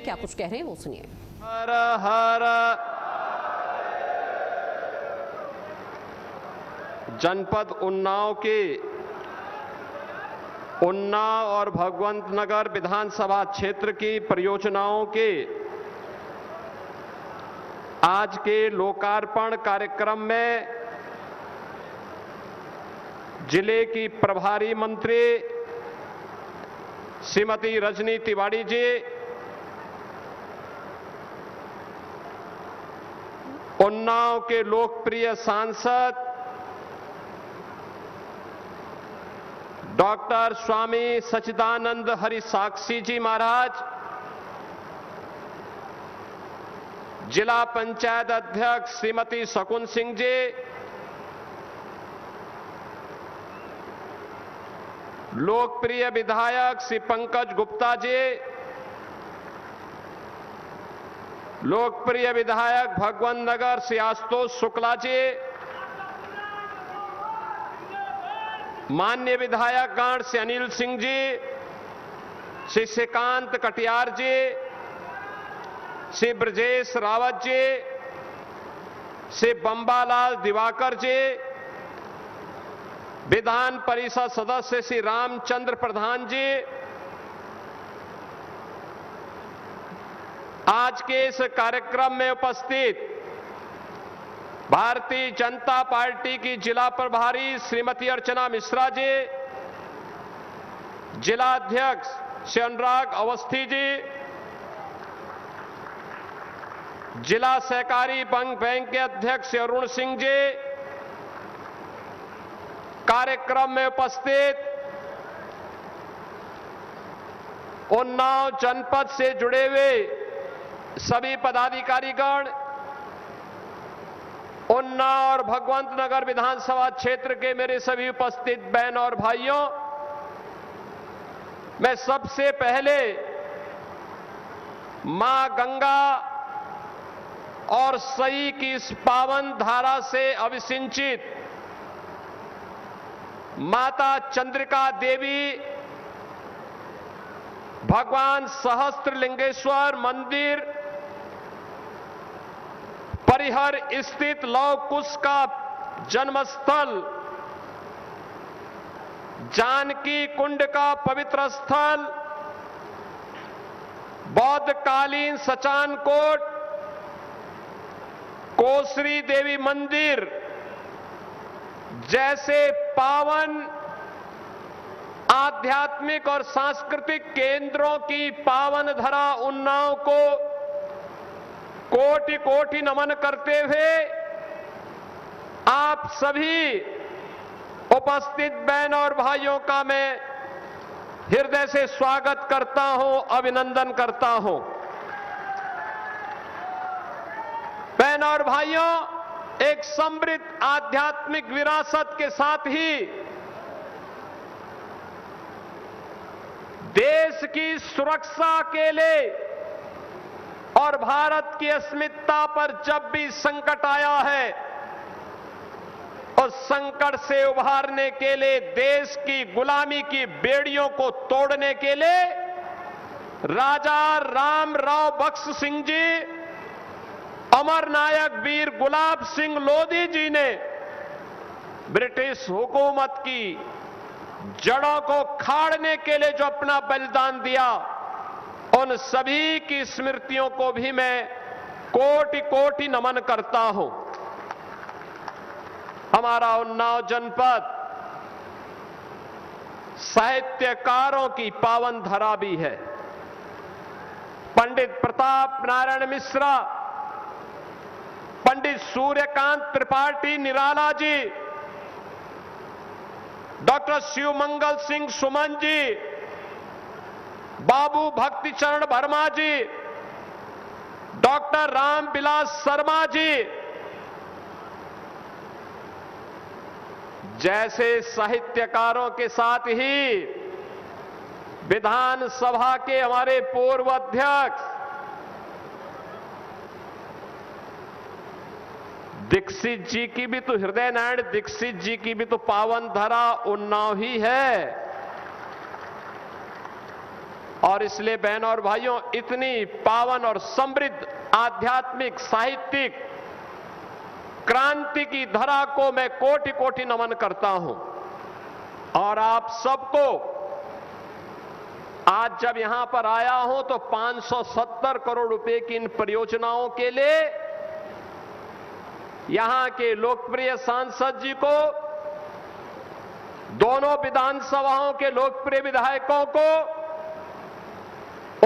क्या कुछ कह रहे हैं वो सुनिए। हर हर जनपद उन्नाव के उन्नाव और भगवंत नगर विधानसभा क्षेत्र की परियोजनाओं के आज के लोकार्पण कार्यक्रम में जिले की प्रभारी मंत्री श्रीमती रजनी तिवारी जी, उन्नाव के लोकप्रिय सांसद डॉक्टर स्वामी सच्चिदानंद हरि साक्षी जी महाराज, जिला पंचायत अध्यक्ष श्रीमती शकुन सिंह जी, लोकप्रिय विधायक श्री पंकज गुप्ता जी, लोकप्रिय विधायक भगवंत नगर श्री आशुतोष शुक्ला जी, माननीय विधायक गण श्री अनिल सिंह जी, श्री श्रीकांत कटियार जी, श्री ब्रजेश रावत जी, श्री बंबालाल दिवाकर जी, विधान परिषद सदस्य श्री रामचंद्र प्रधान जी, आज के इस कार्यक्रम में उपस्थित भारतीय जनता पार्टी की जिला प्रभारी श्रीमती अर्चना मिश्रा जी, जिला अध्यक्ष श्री अनुराग अवस्थी जी, जिला सहकारी बैंक के अध्यक्ष श्री अरुण सिंह जी, कार्यक्रम में उपस्थित उन्नाव जनपद से जुड़े हुए सभी पदाधिकारीगण, उन्नाव और भगवंत नगर विधानसभा क्षेत्र के मेरे सभी उपस्थित बहन और भाइयों, मैं सबसे पहले मां गंगा और सई की इस पावन धारा से अभिसिंचित माता चंद्रिका देवी, भगवान सहस्त्रलिंगेश्वर मंदिर परिहर स्थित लौह कुश का जन्मस्थल, जानकी कुंड का पवित्र स्थल, बौद्धकालीन सचान कोट, कोसरी देवी मंदिर जैसे पावन आध्यात्मिक और सांस्कृतिक केंद्रों की पावन धरा उन्नाव को कोटि कोटि नमन करते हुए आप सभी उपस्थित बहन और भाइयों का मैं हृदय से स्वागत करता हूं, अभिनंदन करता हूं। बहन और भाइयों, एक समृद्ध आध्यात्मिक विरासत के साथ ही देश की सुरक्षा के लिए और भारत की अस्मिता पर जब भी संकट आया है, उस संकट से उभारने के लिए, देश की गुलामी की बेड़ियों को तोड़ने के लिए राजा रामराव बख्श सिंह जी, अमर नायक वीर गुलाब सिंह लोधी जी ने ब्रिटिश हुकूमत की जड़ों को खाड़ने के लिए जो अपना बलिदान दिया, उन सभी की स्मृतियों को भी मैं कोटि कोटि नमन करता हूं। हमारा उन्नाव जनपद साहित्यकारों की पावन धरा भी है। पंडित प्रताप नारायण मिश्रा, पंडित सूर्यकांत त्रिपाठी निराला जी, डॉक्टर शिवमंगल सिंह सुमन जी, बाबू भक्तिचरण वर्मा जी, डॉक्टर रामविलास शर्मा जी जैसे साहित्यकारों के साथ ही विधानसभा के हमारे पूर्व अध्यक्ष दीक्षित जी की भी तो, हृदय नारायण दीक्षित जी की भी तो पावन धरा उन्नाव ही है। और इसलिए बहनों और भाइयों, इतनी पावन और समृद्ध आध्यात्मिक साहित्यिक क्रांति की धरा को मैं कोटि कोटि नमन करता हूं। और आप सबको आज जब यहां पर आया हूं तो 570 करोड़ रुपए की इन परियोजनाओं के लिए यहां के लोकप्रिय सांसद जी को, दोनों विधानसभाओं के लोकप्रिय विधायकों को,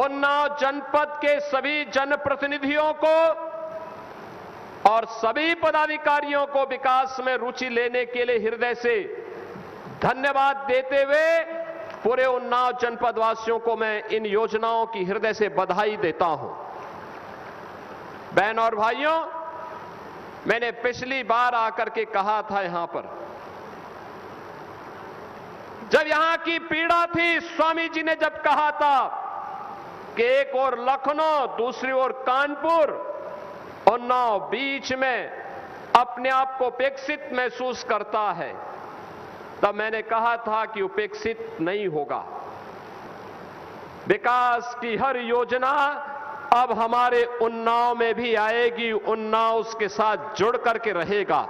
उन्नाव जनपद के सभी जनप्रतिनिधियों को और सभी पदाधिकारियों को विकास में रुचि लेने के लिए हृदय से धन्यवाद देते हुए पूरे उन्नाव जनपद वासियों को मैं इन योजनाओं की हृदय से बधाई देता हूं। बहनों और भाइयों, मैंने पिछली बार आकर के कहा था यहां पर, जब यहां की पीड़ा थी, स्वामी जी ने जब कहा था कि एक ओर लखनऊ दूसरी ओर कानपुर, उन्नाव बीच में अपने आप को उपेक्षित महसूस करता है, तब मैंने कहा था कि उपेक्षित नहीं होगा। विकास की हर योजना अब हमारे उन्नाव में भी आएगी, उन्नाव उसके साथ जुड़ करके रहेगा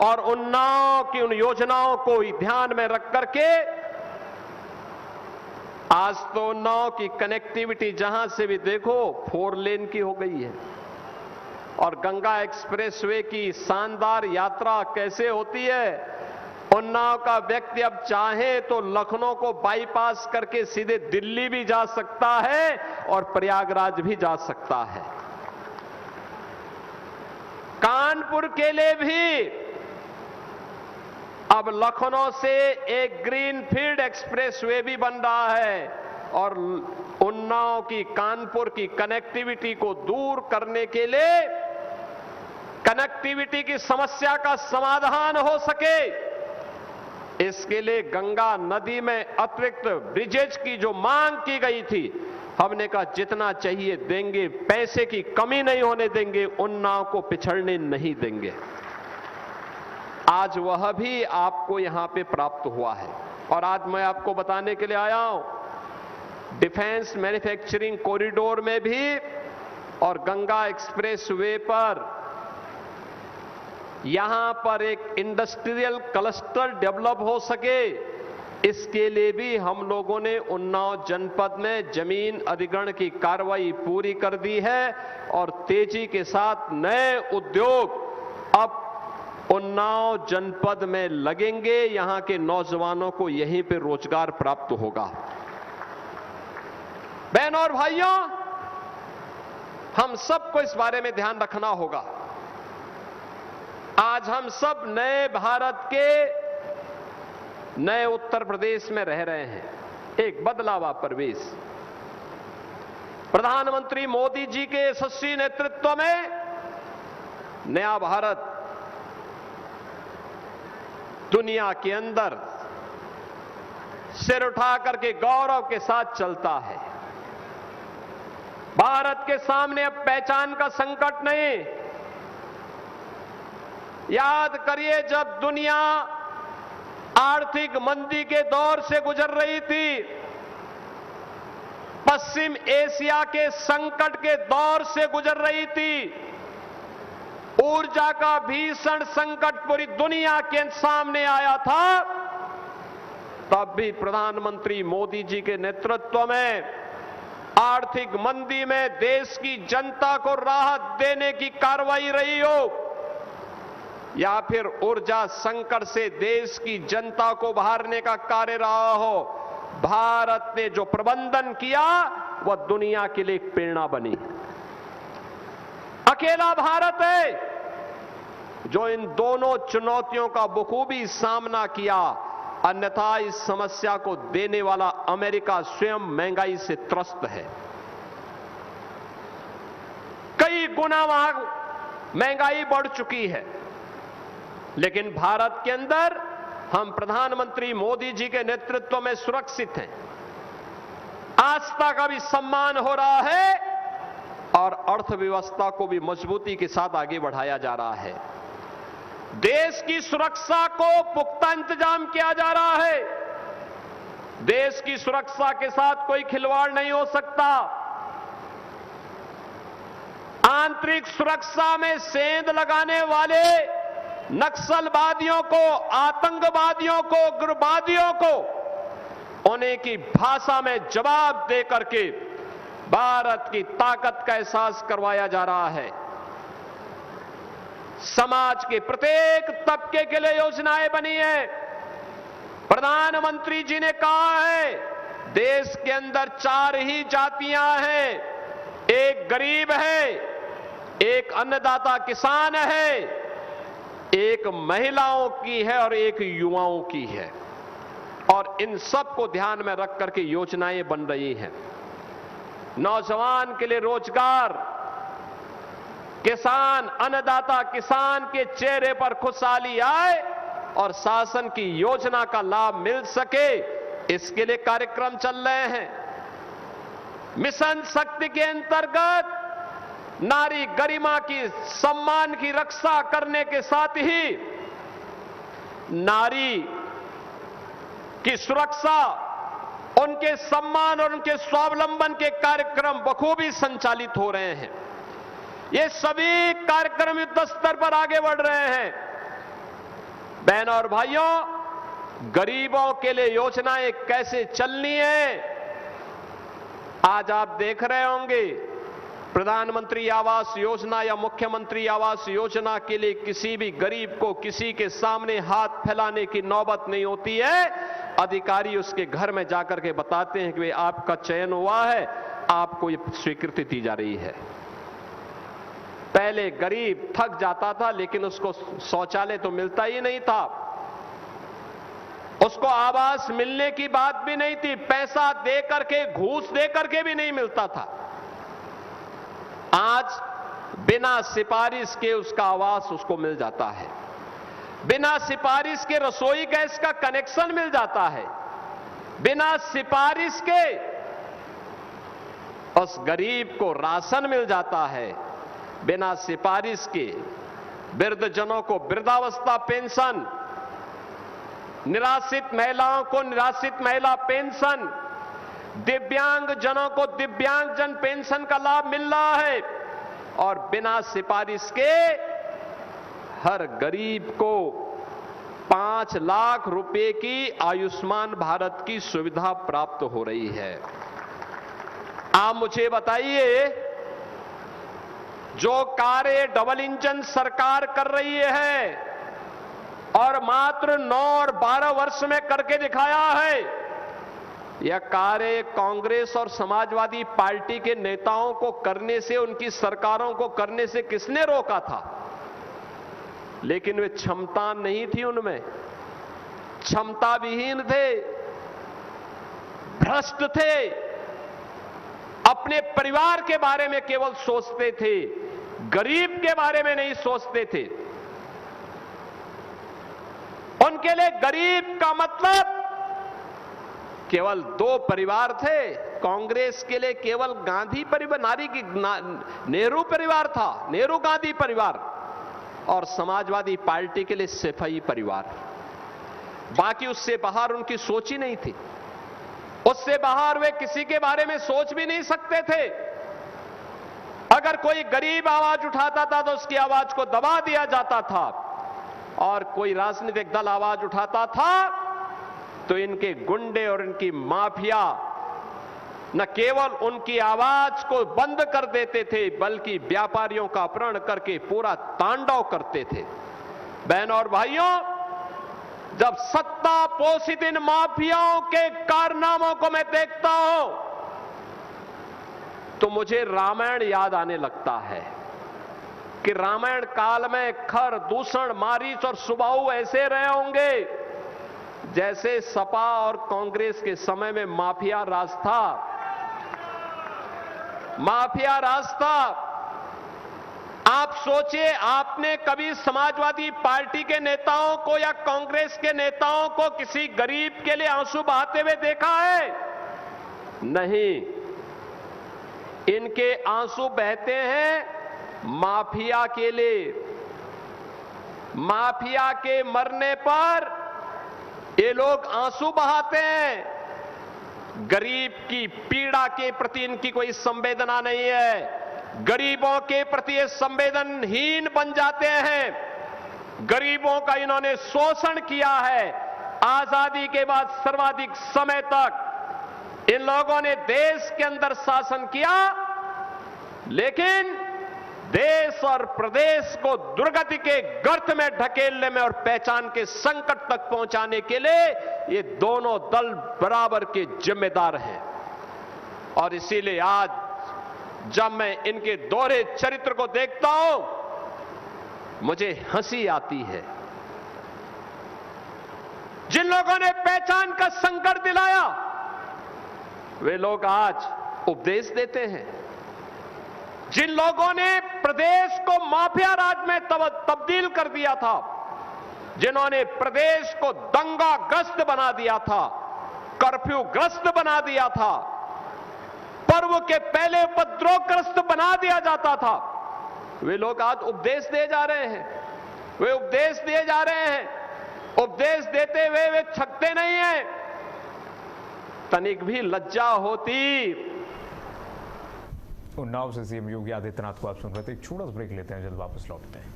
और उन्नाव की उन योजनाओं को ध्यान में रख करके आज तो उन्नाव की कनेक्टिविटी जहां से भी देखो 4 लेन की हो गई है और गंगा एक्सप्रेसवे की शानदार यात्रा कैसे होती है। उन्नाव का व्यक्ति अब चाहे तो लखनऊ को बाईपास करके सीधे दिल्ली भी जा सकता है और प्रयागराज भी जा सकता है। कानपुर के लिए भी अब लखनऊ से एक ग्रीनफील्ड एक्सप्रेसवे भी बन रहा है और उन्नाव की कानपुर की कनेक्टिविटी को दूर करने के लिए, कनेक्टिविटी की समस्या का समाधान हो सके, इसके लिए गंगा नदी में अतिरिक्त ब्रिजेज की जो मांग की गई थी, हमने कहा जितना चाहिए देंगे, पैसे की कमी नहीं होने देंगे, उन्नाव को पिछड़ने नहीं देंगे। आज वह भी आपको यहां पे प्राप्त हुआ है और आज मैं आपको बताने के लिए आया हूं, डिफेंस मैन्युफैक्चरिंग कॉरिडोर में भी और गंगा एक्सप्रेसवे पर यहां पर एक इंडस्ट्रियल क्लस्टर डेवलप हो सके, इसके लिए भी हम लोगों ने उन्नाव जनपद में जमीन अधिग्रहण की कार्रवाई पूरी कर दी है और तेजी के साथ नए उद्योग अब उन्नाव जनपद में लगेंगे। यहां के नौजवानों को यहीं पे रोजगार प्राप्त होगा। बहनों और भाइयों, हम सबको इस बारे में ध्यान रखना होगा। आज हम सब नए भारत के, नए उत्तर प्रदेश में रह रहे हैं, एक बदलावा परिवेश। प्रधानमंत्री मोदी जी के यशस्वी नेतृत्व में नया भारत दुनिया के अंदर सिर उठा करके गौरव के साथ चलता है। भारत के सामने अब पहचान का संकट नहीं। याद करिए, जब दुनिया आर्थिक मंदी के दौर से गुजर रही थी, पश्चिम एशिया के संकट के दौर से गुजर रही थी, ऊर्जा का भीषण संकट पूरी दुनिया के सामने आया था, तब भी प्रधानमंत्री मोदी जी के नेतृत्व में आर्थिक मंदी में देश की जनता को राहत देने की कार्रवाई रही हो या फिर ऊर्जा संकट से देश की जनता को उभारने का कार्य रहा हो, भारत ने जो प्रबंधन किया वह दुनिया के लिए एक प्रेरणा बनी। अकेला भारत है जो इन दोनों चुनौतियों का बखूबी सामना किया, अन्यथा इस समस्या को देने वाला अमेरिका स्वयं महंगाई से त्रस्त है। कई गुना वहां महंगाई बढ़ चुकी है, लेकिन भारत के अंदर हम प्रधानमंत्री मोदी जी के नेतृत्व में सुरक्षित हैं। आस्था का भी सम्मान हो रहा है और अर्थव्यवस्था को भी मजबूती के साथ आगे बढ़ाया जा रहा है। देश की सुरक्षा को पुख्ता इंतजाम किया जा रहा है। देश की सुरक्षा के साथ कोई खिलवाड़ नहीं हो सकता। आंतरिक सुरक्षा में सेंध लगाने वाले नक्सलवादियों को, आतंकवादियों को, उग्रवादियों को उन्हीं की भाषा में जवाब दे करके भारत की ताकत का एहसास करवाया जा रहा है। समाज के प्रत्येक तबके के लिए योजनाएं बनी है। प्रधानमंत्री जी ने कहा है, देश के अंदर 4 ही जातियां हैं, एक गरीब है, एक अन्नदाता किसान है, एक महिलाओं की है और एक युवाओं की है। और इन सब को ध्यान में रख करके योजनाएं बन रही हैं। नौजवान के लिए रोजगार, किसान, अन्नदाता किसान के चेहरे पर खुशहाली आए और शासन की योजना का लाभ मिल सके, इसके लिए कार्यक्रम चल रहे हैं। मिशन शक्ति के अंतर्गत नारी गरिमा की, सम्मान की रक्षा करने के साथ ही नारी की सुरक्षा, उनके सम्मान और उनके स्वावलंबन के कार्यक्रम बखूबी संचालित हो रहे हैं। ये सभी कार्यक्रम युद्ध स्तर पर आगे बढ़ रहे हैं। बहनों और भाइयों, गरीबों के लिए योजनाएं कैसे चलनी है, आज आप देख रहे होंगे। प्रधानमंत्री आवास योजना या मुख्यमंत्री आवास योजना के लिए किसी भी गरीब को किसी के सामने हाथ फैलाने की नौबत नहीं होती है। अधिकारी उसके घर में जाकर के बताते हैं कि भाई आपका चयन हुआ है, आपको ये स्वीकृति दी जा रही है। पहले गरीब थक जाता था, लेकिन उसको शौचालय तो मिलता ही नहीं था, उसको आवास मिलने की बात भी नहीं थी, पैसा दे करके, घूस दे करके भी नहीं मिलता था। आज बिना सिफारिश के उसका आवास उसको मिल जाता है, बिना सिफारिश के रसोई गैस का कनेक्शन मिल जाता है, बिना सिफारिश के उस गरीब को राशन मिल जाता है, बिना सिफारिश के वृद्धजनों को वृद्धावस्था पेंशन, निराश्रित महिलाओं को निराश्रित महिला पेंशन, दिव्यांग जनों को दिव्यांगजन पेंशन का लाभ मिल रहा है। और बिना सिफारिश के हर गरीब को 5 लाख रुपए की आयुष्मान भारत की सुविधा प्राप्त हो रही है। आप मुझे बताइए, जो कार्य डबल इंजन सरकार कर रही है और मात्र 9 और 12 वर्ष में करके दिखाया है, यह कार्य कांग्रेस और समाजवादी पार्टी के नेताओं को करने से, उनकी सरकारों को करने से किसने रोका था? लेकिन वे क्षमता नहीं थी, उनमें क्षमता विहीन थे, भ्रष्ट थे, अपने परिवार के बारे में केवल सोचते थे, गरीब के बारे में नहीं सोचते थे। उनके लिए गरीब का मतलब केवल 2 परिवार थे। कांग्रेस के लिए केवल गांधी परिवार, नेहरू परिवार था, नेहरू गांधी परिवार, और समाजवादी पार्टी के लिए सिपाही परिवार। बाकी उससे बाहर उनकी सोच ही नहीं थी, उससे बाहर वे किसी के बारे में सोच भी नहीं सकते थे। अगर कोई गरीब आवाज उठाता था तो उसकी आवाज को दबा दिया जाता था, और कोई राजनीतिक दल आवाज उठाता था तो इनके गुंडे और इनकी माफिया न केवल उनकी आवाज को बंद कर देते थे, बल्कि व्यापारियों का अपहरण करके पूरा तांडव करते थे। बहनों और भाइयों, जब सत्ता पोषित इन माफियाओं के कारनामों को मैं देखता हूं तो मुझे रामायण याद आने लगता है कि रामायण काल में खर, दूषण, मारीच और सुबाहु ऐसे रहे होंगे जैसे सपा और कांग्रेस के समय में माफिया राज था। माफिया राज था। आप सोचिए, आपने कभी समाजवादी पार्टी के नेताओं को या कांग्रेस के नेताओं को किसी गरीब के लिए आंसू बहाते हुए देखा है? नहीं, इनके आंसू बहते हैं माफिया के लिए। माफिया के मरने पर ये लोग आंसू बहाते हैं, गरीब की पीड़ा के प्रति इनकी कोई संवेदना नहीं है। गरीबों के प्रति ये संवेदनहीन बन जाते हैं। गरीबों का इन्होंने शोषण किया है। आजादी के बाद सर्वाधिक समय तक इन लोगों ने देश के अंदर शासन किया, लेकिन देश और प्रदेश को दुर्गति के गर्त में ढकेलने में और पहचान के संकट तक पहुंचाने के लिए ये दोनों दल बराबर के जिम्मेदार हैं। और इसीलिए आज जब मैं इनके दोहरे चरित्र को देखता हूं, मुझे हंसी आती है। जिन लोगों ने पहचान का संकट दिलाया, वे लोग आज उपदेश देते हैं। जिन लोगों ने प्रदेश को माफिया राज में तब्दील कर दिया था, जिन्होंने प्रदेश को दंगाग्रस्त बना दिया था, कर्फ्यू ग्रस्त बना दिया था, पर्व के पहले उपद्रवग्रस्त बना दिया जाता था, वे लोग आज उपदेश दे जा रहे हैं। वे उपदेश दिए जा रहे हैं। उपदेश देते हुए वे थकते नहीं हैं। तनिक भी लज्जा होती। उन्नाव से सीएम योगी आदित्यनाथ को आप सुन रहे थे। एक छोटा सा ब्रेक लेते हैं, जल्द वापस लौटते हैं।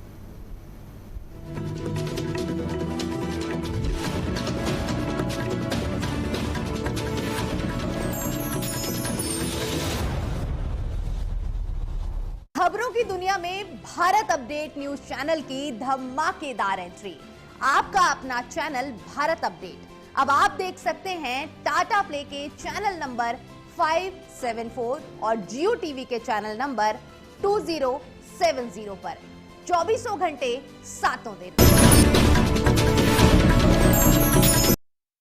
खबरों की दुनिया में भारत अपडेट न्यूज चैनल की धमाकेदार एंट्री। आपका अपना चैनल भारत अपडेट अब आप देख सकते हैं टाटा प्ले के चैनल नंबर 574 और जियो टीवी के चैनल नंबर 2070 पर 24 घंटे 7 दिन।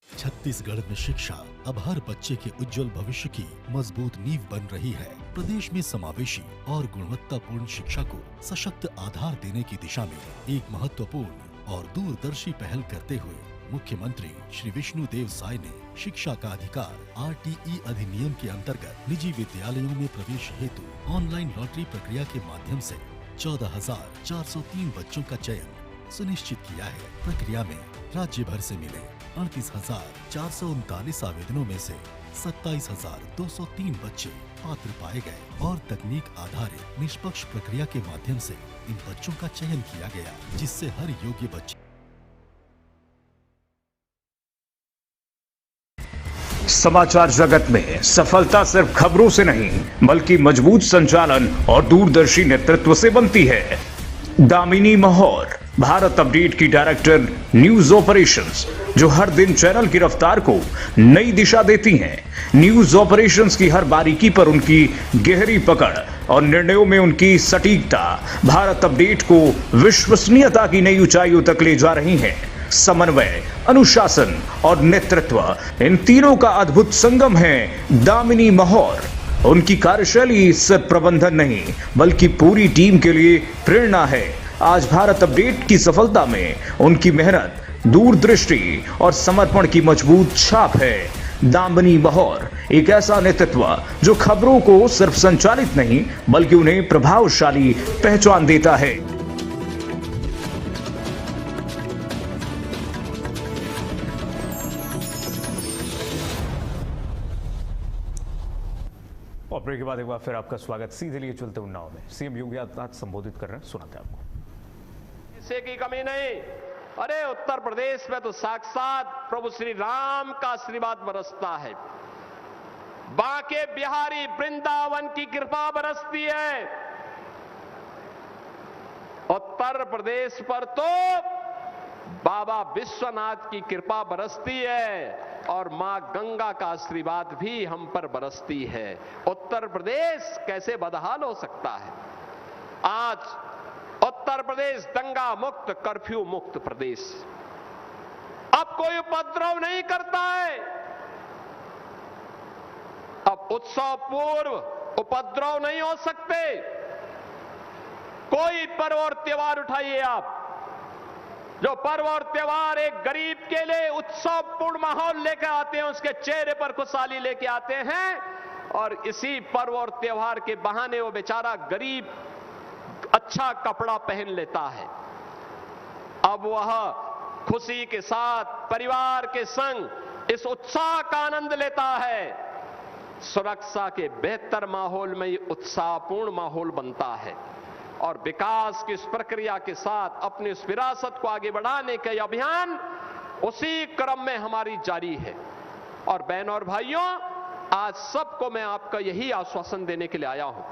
छत्तीसगढ़ में शिक्षा अब हर बच्चे के उज्जवल भविष्य की मजबूत नींव बन रही है। प्रदेश में समावेशी और गुणवत्तापूर्ण शिक्षा को सशक्त आधार देने की दिशा में एक महत्वपूर्ण और दूरदर्शी पहल करते हुए मुख्यमंत्री श्री विष्णुदेव साय ने शिक्षा का अधिकार RTE अधिनियम के अंतर्गत निजी विद्यालयों में प्रवेश हेतु ऑनलाइन लॉटरी प्रक्रिया के माध्यम से 14,403 बच्चों का चयन सुनिश्चित किया है। प्रक्रिया में राज्य भर से मिले 38,439 आवेदनों में से 27,203 बच्चे पात्र पाए गए और तकनीक आधारित निष्पक्ष प्रक्रिया के माध्यम से इन बच्चों का चयन किया गया, जिससे हर योग्य बच्चे समाचार जगत में सफलता सिर्फ खबरों से नहीं बल्कि मजबूत संचालन और दूरदर्शी नेतृत्व से बनती है। दामिनी महौर भारत अपडेट की डायरेक्टर न्यूज ऑपरेशंस, जो हर दिन चैनल की रफ्तार को नई दिशा देती हैं। न्यूज ऑपरेशंस की हर बारीकी पर उनकी गहरी पकड़ और निर्णयों में उनकी सटीकता भारत अपडेट को विश्वसनीयता की नई ऊंचाइयों तक ले जा रही हैं। समन्वय, अनुशासन और नेतृत्व, इन तीनों का अद्भुत संगम है दामिनी महौर। उनकी कार्यशैली सिर्फ प्रबंधन नहीं बल्कि पूरी टीम के लिए प्रेरणा है। आज भारत अपडेट की सफलता में उनकी मेहनत, दूरदृष्टि और समर्पण की मजबूत छाप है। दामिनी महौर एक ऐसा नेतृत्व जो खबरों को सिर्फ संचालित नहीं बल्कि उन्हें प्रभावशाली पहचान देता है। और ब्रेक के बाद एक बार फिर आपका स्वागत। सीधे लिए चलते उन्नाव में सीएम योगी आदित्यनाथ संबोधित कर रहे हैं, सुनाते हैं आपको। पैसे की कमी नहीं। अरे उत्तर प्रदेश में तो साक्षात प्रभु श्री राम का आशीर्वाद बरसता है। बांके बिहारी वृंदावन की कृपा बरसती है। उत्तर प्रदेश पर तो बाबा विश्वनाथ की कृपा बरसती है और मां गंगा का आशीर्वाद भी हम पर बरसती है। उत्तर प्रदेश कैसे बदहाल हो सकता है? आज उत्तर प्रदेश दंगा मुक्त, कर्फ्यू मुक्त प्रदेश। अब कोई उपद्रव नहीं करता है। अब उत्सव पूर्व उपद्रव नहीं हो सकते। कोई पर्व और त्योहार उठाइए आप, जो पर्व और त्योहार एक गरीब के लिए उत्सवपूर्ण माहौल लेकर आते हैं, उसके चेहरे पर खुशहाली लेके आते हैं, और इसी पर्व और त्योहार के बहाने वो बेचारा गरीब अच्छा कपड़ा पहन लेता है। अब वह खुशी के साथ परिवार के संग इस उत्साह का आनंद लेता है। सुरक्षा के बेहतर माहौल में ये उत्साहपूर्ण माहौल बनता है और विकास की इस प्रक्रिया के साथ अपनी इस विरासत को आगे बढ़ाने का यह अभियान उसी क्रम में हमारी जारी है। और बहनों और भाइयों, आज सबको मैं आपका यही आश्वासन देने के लिए आया हूं,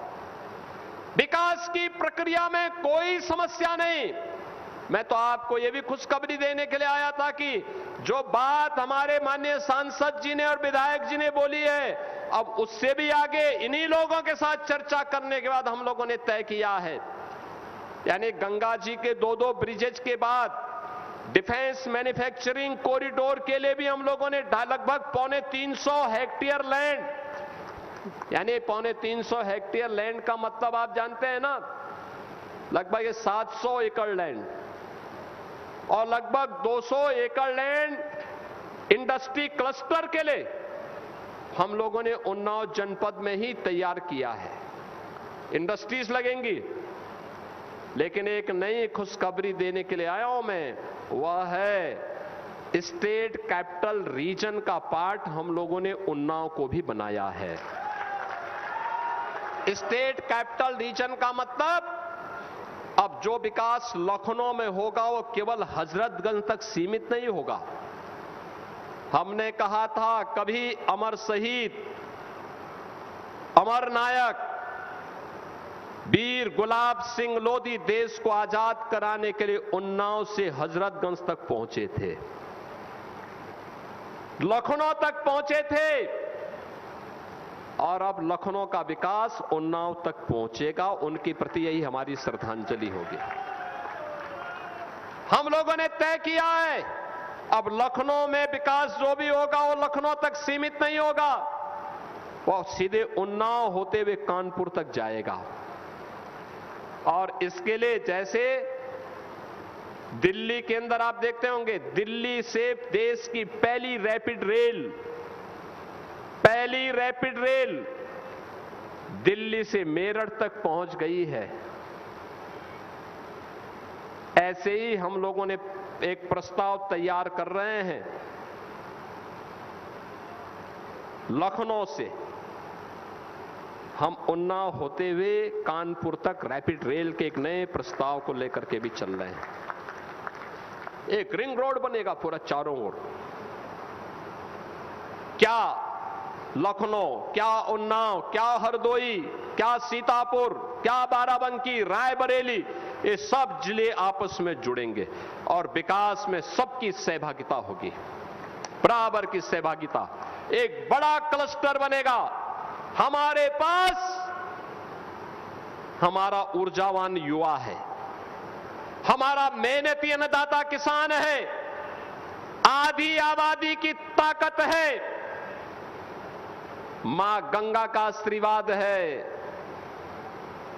विकास की प्रक्रिया में कोई समस्या नहीं। मैं तो आपको यह भी खुशखबरी देने के लिए आया था कि जो बात हमारे माननीय सांसद जी ने और विधायक जी ने बोली है, अब उससे भी आगे इन्हीं लोगों के साथ चर्चा करने के बाद हम लोगों ने तय किया है, यानी गंगा जी के 2 ब्रिजेज के बाद डिफेंस मैन्युफैक्चरिंग कॉरिडोर के लिए भी हम लोगों ने लगभग 350 हेक्टेयर लैंड, यानी 350 हेक्टेयर लैंड का मतलब आप जानते हैं ना, लगभग 700 एकड़ लैंड और लगभग 200 एकड़ लैंड इंडस्ट्री क्लस्टर के लिए हम लोगों ने उन्नाव जनपद में ही तैयार किया है। इंडस्ट्रीज लगेंगी, लेकिन एक नई खुशखबरी देने के लिए आया हूं मैं, वह है स्टेट कैपिटल रीजन का पार्ट हम लोगों ने उन्नाव को भी बनाया है। स्टेट कैपिटल रीजन का मतलब अब जो विकास लखनऊ में होगा वो केवल हजरतगंज तक सीमित नहीं होगा। हमने कहा था कभी अमर शहीद, अमर नायक वीर गुलाब सिंह लोधी देश को आजाद कराने के लिए उन्नाव से हजरतगंज तक पहुंचे थे, लखनऊ तक पहुंचे थे, और अब लखनऊ का विकास उन्नाव तक पहुंचेगा। उनके प्रति यही हमारी श्रद्धांजलि होगी। हम लोगों ने तय किया है अब लखनऊ में विकास जो भी होगा वो लखनऊ तक सीमित नहीं होगा, वो सीधे उन्नाव होते हुए कानपुर तक जाएगा। और इसके लिए जैसे दिल्ली के अंदर आप देखते होंगे, दिल्ली से देश की पहली रैपिड रेल दिल्ली से मेरठ तक पहुंच गई है। ऐसे ही हम लोगों ने एक प्रस्ताव तैयार कर रहे हैं, लखनऊ से हम उन्नाव होते हुए कानपुर तक रैपिड रेल के एक नए प्रस्ताव को लेकर के भी चल रहे हैं। एक रिंग रोड बनेगा पूरा चारों ओर। क्या लखनऊ, क्या उन्नाव, क्या हरदोई, क्या सीतापुर, क्या बाराबंकी, रायबरेली, ये सब जिले आपस में जुड़ेंगे और विकास में सबकी सहभागिता होगी, बराबर की सहभागिता। एक बड़ा क्लस्टर बनेगा। हमारे पास हमारा ऊर्जावान युवा है, हमारा मेहनती अन्नदाता किसान है, आधी आबादी की ताकत है, मां गंगा का आशीर्वाद है।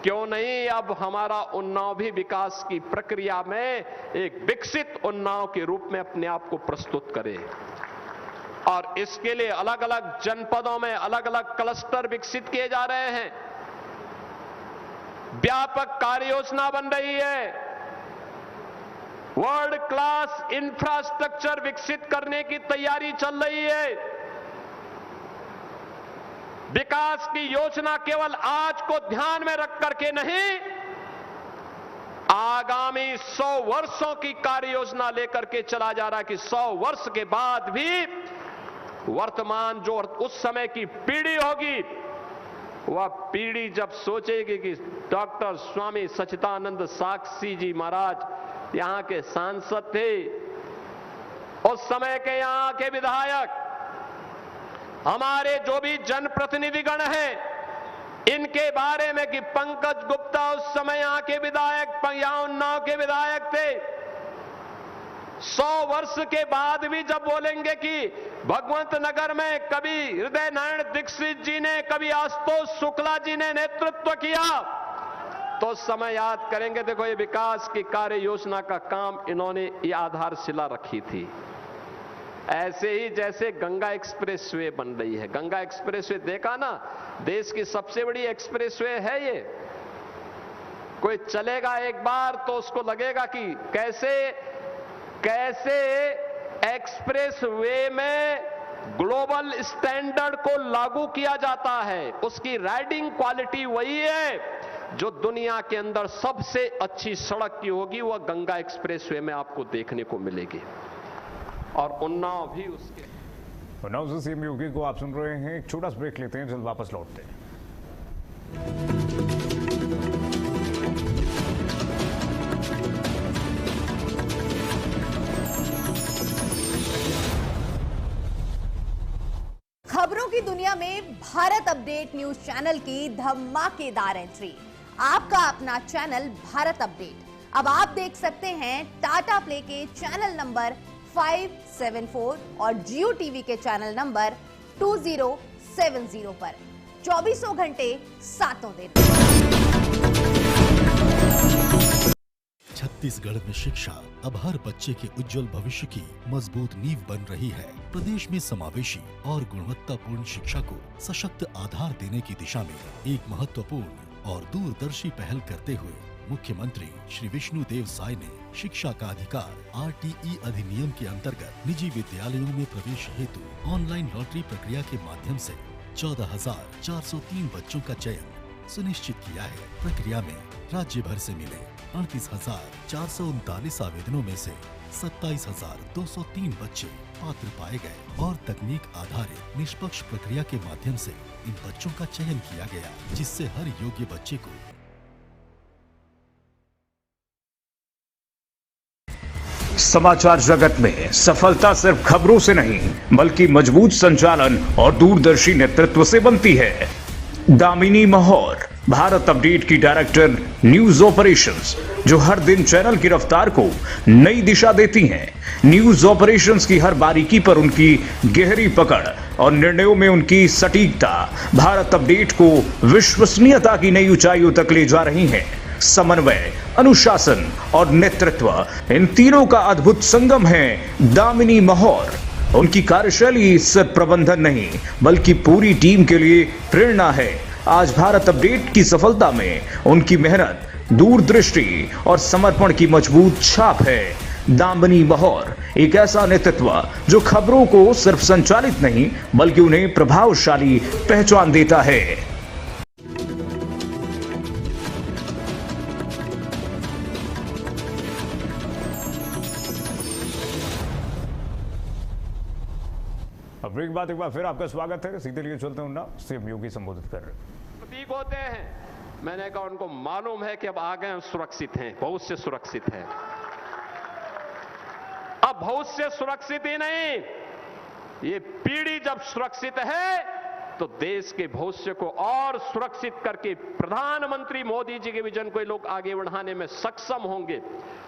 क्यों नहीं अब हमारा उन्नाव भी विकास की प्रक्रिया में एक विकसित उन्नाव के रूप में अपने आप को प्रस्तुत करे। और इसके लिए अलग अलग जनपदों में अलग अलग क्लस्टर विकसित किए जा रहे हैं, व्यापक कार्य योजना बन रही है, वर्ल्ड क्लास इंफ्रास्ट्रक्चर विकसित करने की तैयारी चल रही है। विकास की योजना केवल आज को ध्यान में रख करके नहीं, आगामी 100 वर्षों की कार्य योजना लेकर के चला जा रहा है कि 100 वर्ष के बाद भी वर्तमान जो उस समय की पीढ़ी होगी, वह पीढ़ी जब सोचेगी कि डॉक्टर स्वामी सच्चिदानंद साक्षी जी महाराज यहां के सांसद थे, उस समय के यहां के विधायक, हमारे जो भी जनप्रतिनिधिगण हैं, इनके बारे में कि पंकज गुप्ता उस समय यहां के विधायक, यहां उन्नाव के विधायक थे, 100 वर्ष के बाद भी जब बोलेंगे कि भगवंत नगर में कभी हृदय नारायण दीक्षित जी ने, कभी आशुतोष शुक्ला जी ने नेतृत्व किया, तो उस समय याद करेंगे देखो ये विकास की कार्य योजना का काम इन्होंने ये आधारशिला रखी थी। ऐसे ही जैसे गंगा एक्सप्रेसवे बन रही है, गंगा एक्सप्रेसवे देखा ना, देश की सबसे बड़ी एक्सप्रेसवे है ये। कोई चलेगा एक बार तो उसको लगेगा कि कैसे एक्सप्रेसवे में ग्लोबल स्टैंडर्ड को लागू किया जाता है, उसकी राइडिंग क्वालिटी वही है जो दुनिया के अंदर सबसे अच्छी सड़क की होगी, वह गंगा एक्सप्रेसवे में आपको देखने को मिलेगी। और उन्नाव भी उसके। उन्नाव से सीएम योगी को आप सुन रहे हैं। एक छोटा सा ब्रेक लेते हैं, जल्द वापस लौटते हैं। खबरों की दुनिया में भारत अपडेट न्यूज चैनल की धमाकेदार एंट्री। आपका अपना चैनल भारत अपडेट अब आप देख सकते हैं टाटा प्ले के चैनल नंबर 574 और जियो टीवी के चैनल नंबर 2070 पर 24 घंटे 7 दिन। छत्तीसगढ़ में शिक्षा अब हर बच्चे के उज्जवल भविष्य की मजबूत नींव बन रही है। प्रदेश में समावेशी और गुणवत्तापूर्ण शिक्षा को सशक्त आधार देने की दिशा में एक महत्वपूर्ण और दूरदर्शी पहल करते हुए मुख्यमंत्री श्री विष्णुदेव साय ने शिक्षा का अधिकार RTE अधिनियम के अंतर्गत निजी विद्यालयों में प्रवेश हेतु ऑनलाइन लॉटरी प्रक्रिया के माध्यम से 14,403 बच्चों का चयन सुनिश्चित किया है। प्रक्रिया में राज्य भर से मिले 38,439 आवेदनों में से 27,203 बच्चे पात्र पाए गए और तकनीक आधारित निष्पक्ष प्रक्रिया के माध्यम से इन बच्चों का चयन किया गया, जिससे हर योग्य बच्चे को समाचार जगत में सफलता सिर्फ खबरों से नहीं बल्कि मजबूत संचालन और दूरदर्शी नेतृत्व से बनती है। दामिनी महौर, भारत अपडेट की डायरेक्टर न्यूज ऑपरेशंस, जो हर दिन चैनल की रफ्तार को नई दिशा देती हैं। न्यूज ऑपरेशंस की हर बारीकी पर उनकी गहरी पकड़ और निर्णयों में उनकी सटीकता भारत अपडेट को विश्वसनीयता की नई ऊंचाइयों तक ले जा रही हैं। समन्वय, अनुशासन और नेतृत्व, इन तीनों का अद्भुत संगम है दामिनी महौर। उनकी कार्यशैली सिर्फ प्रबंधन नहीं बल्कि पूरी टीम के लिए प्रेरणा है। आज भारत अपडेट की सफलता में उनकी मेहनत, दूरदृष्टि और समर्पण की मजबूत छाप है। दामिनी महौर एक ऐसा नेतृत्व जो खबरों को सिर्फ संचालित नहीं बल्कि उन्हें प्रभावशाली पहचान देता है। अब ब्रेक बाद एक बार फिर आपका स्वागत है। सीधे लिए चलते हैं ना, सीएम योगी संबोधित कर रहे हैं। प्रतीक होते हैं, मैंने कहा उनको मालूम है कि अब आ गए सुरक्षित हैं, बहुत से सुरक्षित हैं। अब बहुत से सुरक्षित ही नहीं, ये पीढ़ी जब सुरक्षित है तो देश के भविष्य को और सुरक्षित करके प्रधानमंत्री मोदी जी के विजन को लोग आगे बढ़ाने में सक्षम होंगे।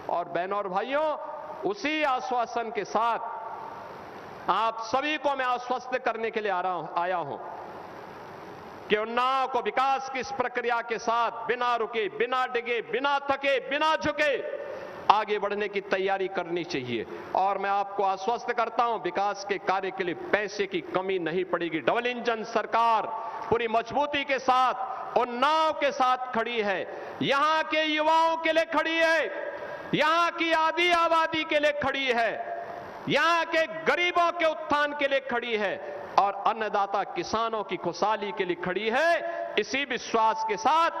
और बहनों और भाइयों, उसी आश्वासन के साथ आप सभी को मैं आश्वस्त करने के लिए आया हूं कि उन्नाव को विकास की इस प्रक्रिया के साथ बिना रुके, बिना डिगे, बिना थके, बिना झुके आगे बढ़ने की तैयारी करनी चाहिए। और मैं आपको आश्वस्त करता हूं, विकास के कार्य के लिए पैसे की कमी नहीं पड़ेगी। डबल इंजन सरकार पूरी मजबूती के साथ उन्नाव के साथ खड़ी है, यहां के युवाओं के लिए खड़ी है, यहां की आधी आबादी के लिए खड़ी है, यहां के गरीबों के उत्थान के लिए खड़ी है और अन्नदाता किसानों की खुशहाली के लिए खड़ी है। इसी विश्वास के साथ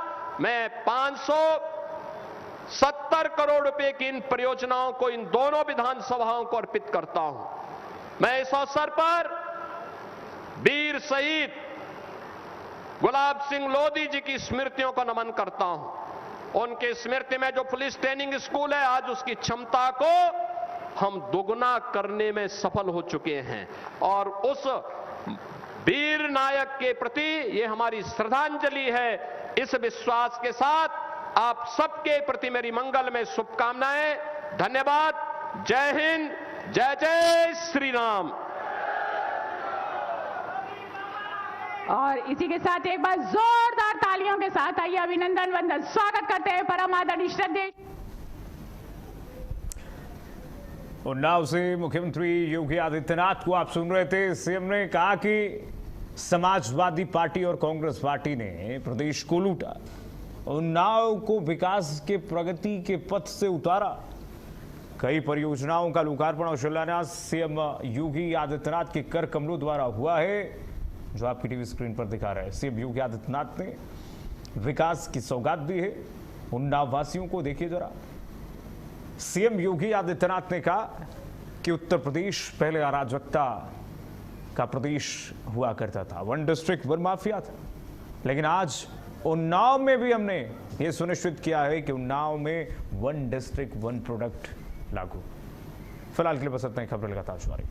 मैं 570 करोड़ रुपए की इन परियोजनाओं को इन दोनों विधानसभाओं को अर्पित करता हूं। मैं इस अवसर पर वीर शहीद गुलाब सिंह लोधी जी की स्मृतियों को नमन करता हूं। उनके स्मृति में जो पुलिस ट्रेनिंग स्कूल है, आज उसकी क्षमता को हम दोगुना करने में सफल हो चुके हैं और उस वीर नायक के प्रति ये हमारी श्रद्धांजलि है। इस विश्वास के साथ आप सबके प्रति मेरी मंगल में शुभकामनाएं। धन्यवाद। जय हिंद, जय जय श्री राम। और इसी के साथ एक बार जोरदार तालियों के साथ आइए अभिनंदन वंदन स्वागत करते हैं परम आदरणीय श्रद्धेय उन्नाव से मुख्यमंत्री योगी आदित्यनाथ को आप सुन रहे थे। सीएम ने कहा कि समाजवादी पार्टी और कांग्रेस पार्टी ने प्रदेश को लूटा, उन्नाव को विकास के प्रगति के पथ से उतारा कई परियोजनाओं का लोकार्पण और शिलान्यास सीएम योगी आदित्यनाथ के कर कमलों द्वारा हुआ है, जो आपकी टीवी स्क्रीन पर दिखा रहे हैं। सीएम योगी आदित्यनाथ ने विकास की सौगात दी है उन्नाव वासियों को। देखिए जरा, सीएम योगी आदित्यनाथ ने कहा कि उत्तर प्रदेश पहले अराजकता का प्रदेश हुआ करता था, वन डिस्ट्रिक्ट वन माफिया था, लेकिन आज उन्नाव में भी हमने ये सुनिश्चित किया है कि उन्नाव में वन डिस्ट्रिक्ट वन प्रोडक्ट लागू। फिलहाल के लिए बस इतना ही, खबरें लगातार जारी।